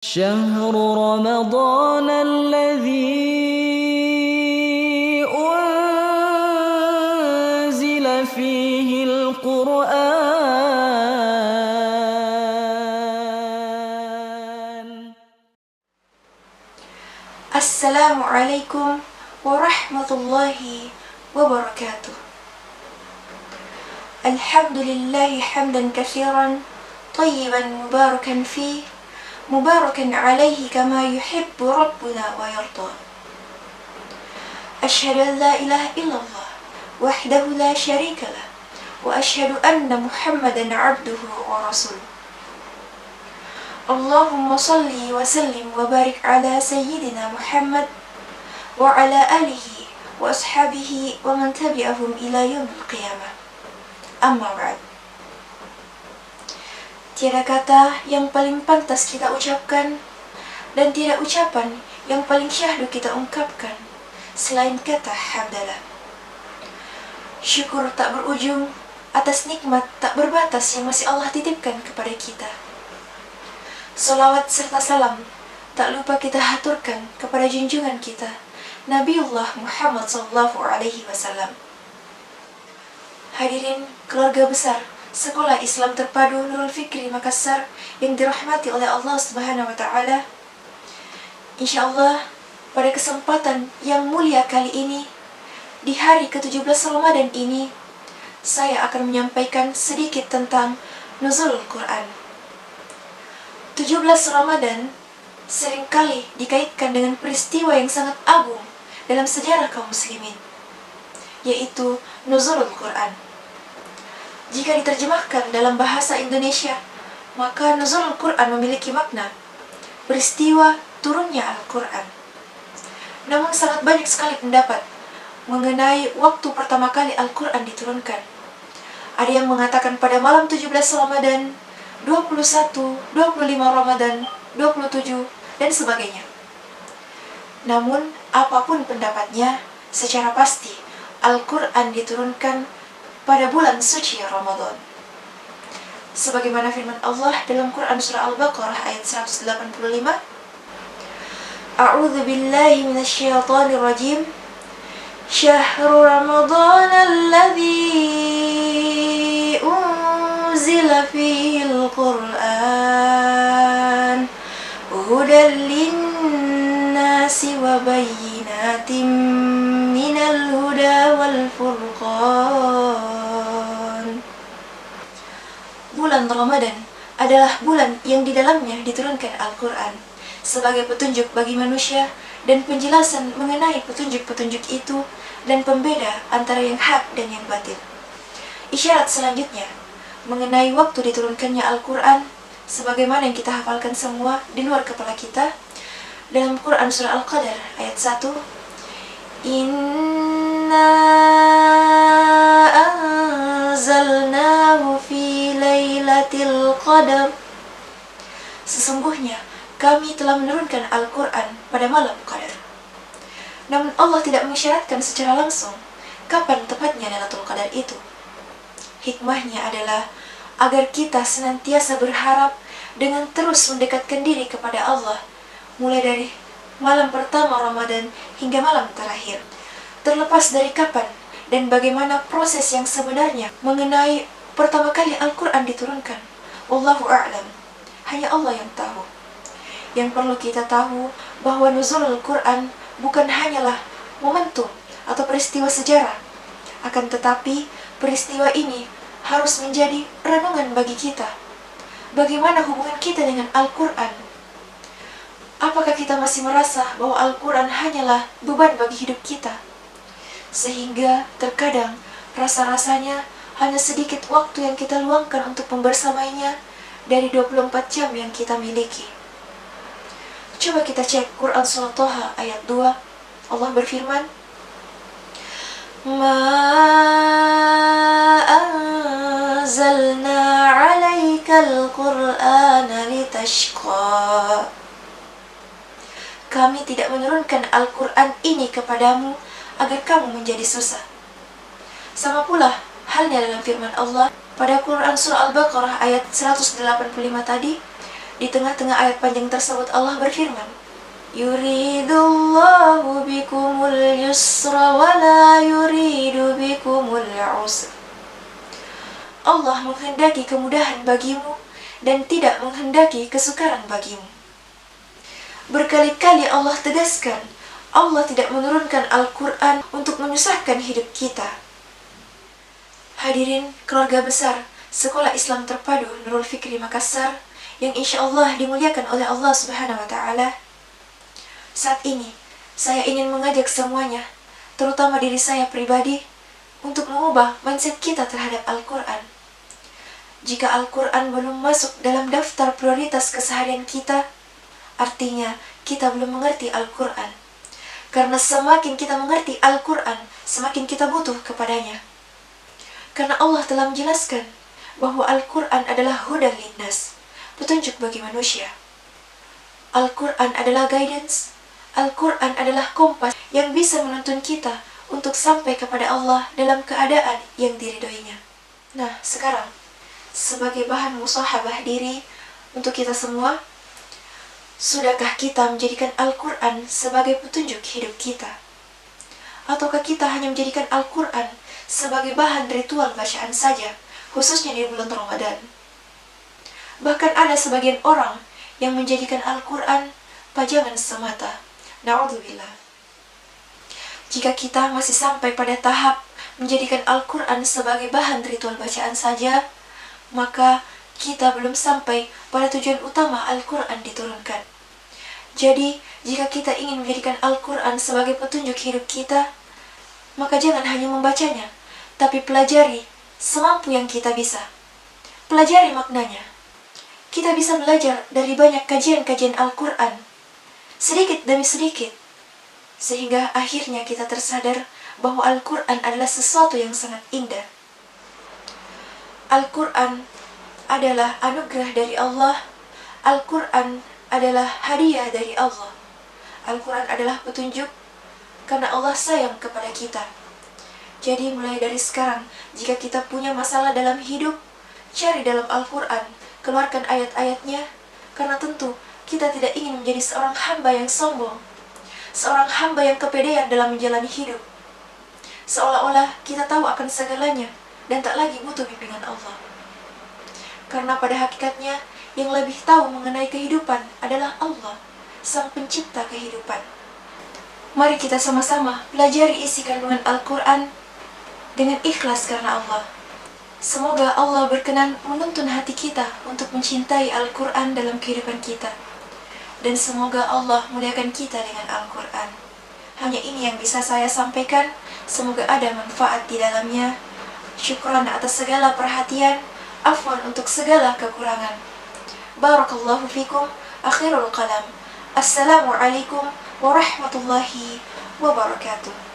شهر رمضان الذي أنزل فيه القرآن. Assalamualaikum warahmatullahi wabarakatuh. Alhamdulillahi hamdan katsiran tayyiban mubarakan fih mubarakan alaihi kama yuhibbu rabbuna wa yarda. Asyhadu an la ilaha illallah wahdahu la syarika lah wa asyhadu anna Muhammadan abduhu wa rasuluh. Allahumma salli wa sallim wa barik ala sayyidina Muhammad wa ala alihi wa ashabihi wa man tabi'ahum ila yaumil qiyamah. Amma ba'd. Tiada kata yang paling pantas kita ucapkan dan tiada ucapan yang paling syahdu kita ungkapkan selain kata hamdalah. Syukur tak berujung atas nikmat tak berbatas yang masih Allah titipkan kepada kita. Salawat serta salam tak lupa kita haturkan kepada junjungan kita Nabiullah Muhammad SAW. Hadirin keluarga besar Sekolah Islam Terpadu Nurul Fikri Makassar yang dirahmati oleh Allah Subhanahu wa taala. Insyaallah pada kesempatan yang mulia kali ini, di hari ke-17 Ramadan ini, saya akan menyampaikan sedikit tentang nuzulul Quran. 17 Ramadan seringkali dikaitkan dengan peristiwa yang sangat agung dalam sejarah kaum muslimin, yaitu nuzulul Quran. Jika diterjemahkan dalam bahasa Indonesia, maka nuzulul Quran memiliki makna peristiwa turunnya Al-Quran. Namun sangat banyak sekali pendapat mengenai waktu pertama kali Al-Quran diturunkan. Ada yang mengatakan pada malam 17 Ramadan, 21, 25 Ramadan, 27, dan sebagainya. Namun, apapun pendapatnya, secara pasti Al-Quran diturunkan pada bulan suci Ramadan. Sebagaimana firman Allah dalam Quran surah Al-Baqarah ayat 185, A'udzu billahi minasyaitonir rajim. Syahrul Ramadan alladzi unzila fihil Qur'an hudan lin-nasi wa bayyinatin minal huda wal furqan. Bulan Ramadan adalah bulan yang di dalamnya diturunkan Al-Quran sebagai petunjuk bagi manusia dan penjelasan mengenai petunjuk-petunjuk itu dan pembeda antara yang hak dan yang batil. Isyarat selanjutnya mengenai waktu diturunkannya Al-Quran sebagaimana yang kita hafalkan semua di luar kepala kita dalam Quran surah Al-Qadar ayat 1, Inna anzalnahu fi lailatul qadar. Sesungguhnya kami telah menurunkan Al-Quran pada malam Qadar. Namun Allah tidak mengisyaratkan secara langsung kapan tepatnya Lailatul Qadar itu. Hikmahnya adalah agar kita senantiasa berharap dengan terus mendekatkan diri kepada Allah, mulai dari malam pertama Ramadan hingga malam terakhir. Terlepas dari kapan dan bagaimana proses yang sebenarnya mengenai pertama kali Al-Quran diturunkan, Wallahu a'lam, hanya Allah yang tahu. Yang perlu kita tahu bahwa nuzulul Quran bukan hanyalah momentum atau peristiwa sejarah, akan tetapi peristiwa ini harus menjadi renungan bagi kita. Bagaimana hubungan kita dengan Al-Quran? Apakah kita masih merasa bahwa Al-Quran hanyalah beban bagi hidup kita? Sehingga terkadang rasa-rasanya hanya sedikit waktu yang kita luangkan untuk membersamainya dari 24 jam yang kita miliki. Coba kita cek Quran surah Thaha ayat 2. Allah berfirman, Ma anzalna 'alaikal Qur'ana litashqa. Kami tidak menurunkan Al-Quran ini kepadamu agar kamu menjadi susah. Sama pula halnya dalam firman Allah pada Quran surah Al-Baqarah ayat 185 tadi, Di tengah-tengah ayat panjang tersebut Allah berfirman, Yuridullahu bikumul yusra wa la yuridu bikumul usra. Allah menghendaki kemudahan bagimu dan tidak menghendaki kesukaran bagimu. Berkali-kali Allah tegaskan, Allah tidak menurunkan Al-Quran untuk menyusahkan hidup kita. Hadirin keluarga besar Sekolah Islam Terpadu Nurul Fikri Makassar yang insya Allah dimuliakan oleh Allah Subhanahu wa Ta'ala. Saat ini saya ingin mengajak semuanya, terutama diri saya pribadi, untuk mengubah mindset kita terhadap Al-Quran. Jika Al-Quran belum masuk dalam daftar prioritas keseharian kita, artinya kita belum mengerti Al-Quran. Karena semakin kita mengerti Al-Quran, semakin kita butuh kepadanya. Karena Allah telah menjelaskan bahwa Al-Quran adalah hudan linnas, petunjuk bagi manusia. Al-Quran adalah guidance, Al-Quran adalah kompas yang bisa menuntun kita untuk sampai kepada Allah dalam keadaan yang diridhoinya. Nah, sekarang sebagai bahan musahabah diri untuk kita semua, sudahkah kita menjadikan Al-Quran sebagai petunjuk hidup kita? Ataukah kita hanya menjadikan Al-Quran sebagai bahan ritual bacaan saja, khususnya di bulan Ramadan? Bahkan ada sebagian orang yang menjadikan Al-Quran pajangan semata. Na'udzubillah. Jika kita masih sampai pada tahap menjadikan Al-Quran sebagai bahan ritual bacaan saja, maka kita belum sampai pada tujuan utama Al-Quran diturunkan. Jadi, jika kita ingin menjadikan Al-Quran sebagai petunjuk hidup kita, maka jangan hanya membacanya, tapi pelajari semampu yang kita bisa. Pelajari maknanya. Kita bisa belajar dari banyak kajian-kajian Al-Quran, sedikit demi sedikit, sehingga akhirnya kita tersadar bahwa Al-Quran adalah sesuatu yang sangat indah. Al-Quran adalah anugerah dari Allah. Al-Quran adalah hadiah dari Allah. Al-Quran adalah petunjuk karena Allah sayang kepada kita. Jadi mulai dari sekarang, jika kita punya masalah dalam hidup, cari dalam Al-Quran, keluarkan ayat-ayatnya, karena tentu kita tidak ingin menjadi seorang hamba yang sombong, seorang hamba yang kepedean dalam menjalani hidup, seolah-olah kita tahu akan segalanya dan tak lagi butuh bimbingan Allah. Karena pada hakikatnya yang lebih tahu mengenai kehidupan adalah Allah, Sang Pencipta kehidupan. Mari kita sama-sama pelajari isi kandungan Al-Quran dengan ikhlas karena Allah. Semoga Allah berkenan menuntun hati kita untuk mencintai Al-Quran dalam kehidupan kita. Dan semoga Allah muliakan kita dengan Al-Quran. Hanya ini yang bisa saya sampaikan. Semoga ada manfaat di dalamnya. Syukran atas segala perhatian, afwan untuk segala kekurangan. Barakallahu fikum. Akhirul kalam. Assalamualaikum warahmatullahi wabarakatuh.